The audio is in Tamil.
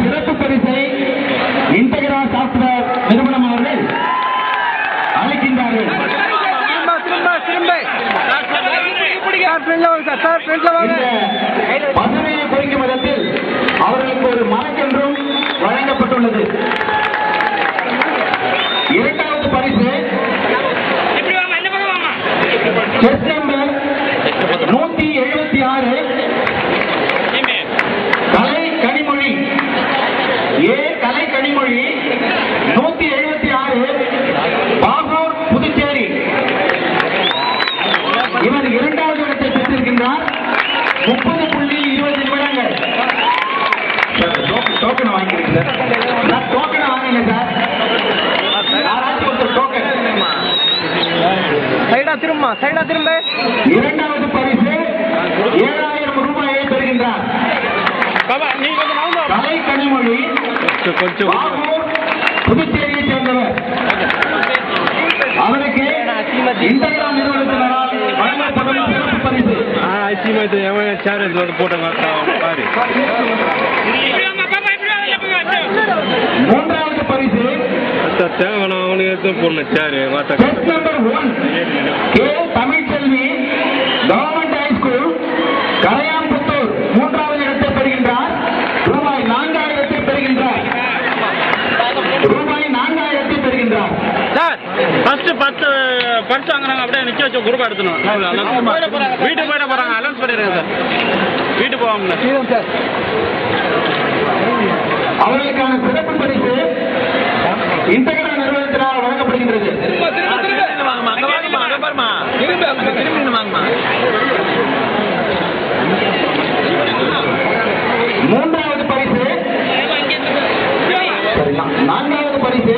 சிறப்பு பரிசை இன்டெகிரா சாப்ட்வேர் நிறுவனம் அவர்கள் அளிக்கின்றார்கள். பதவியை குறிக்கும் விதத்தில் அவர்களுக்கு ஒரு மரக்கன்றும் வழங்கப்பட்டுள்ளது. இரண்டாவது பரிசு செஸ் நம்பர் 176 கலை கனிமொழி கலை கனிமொழி 176 பாகூர் புதுச்சேரி. இவர் இரண்டாவது இடத்தை பெற்றிருக்கின்றார். 30.20 நிமிடங்கள். டோக்கன் வாங்கிக்கிறீங்க சார்? டோக்கன் வாங்குங்க சார். யாராச்சும் ஒருத்தர் டோக்கன். சைடா திரும்ப. இரண்டாவது பரிசு 7000 ரூபாயை பெறுகின்றார். கலை கனிமொழி பாகூர் புதுச்சேரியை சேர்ந்தவர். அவருக்கு இன்டெகிரா நிறுவனத்தினரால் வழங்கப்படும் சிறப்பு பரிசு. மூன்றாவது பரிசு K Tamilselvi government high school Karayamputhur மூன்றாவது இடத்தை பெறுகின்றார். ரூபாய் 4000 பெறுகின்றார். சார் ஃபர்ஸ்ட் 10 பரிசு வாங்குறாங்க. அப்படியே நிக்க வச்சு குரூப் எடுத்துணும். வீட்டுக்கு போயிட போறாங்க. அலௌன்ஸ் பண்ணிடுங்க சார். வீட்டுக்கு போவாங்க சார். அவர்களுக்கான சிறப்பு பரிசு இன்டெகிரா நிறுவனத்தினால் வழங்கப்படுகின்றது. மூன்றாவது பரிசு 4வது பரிசு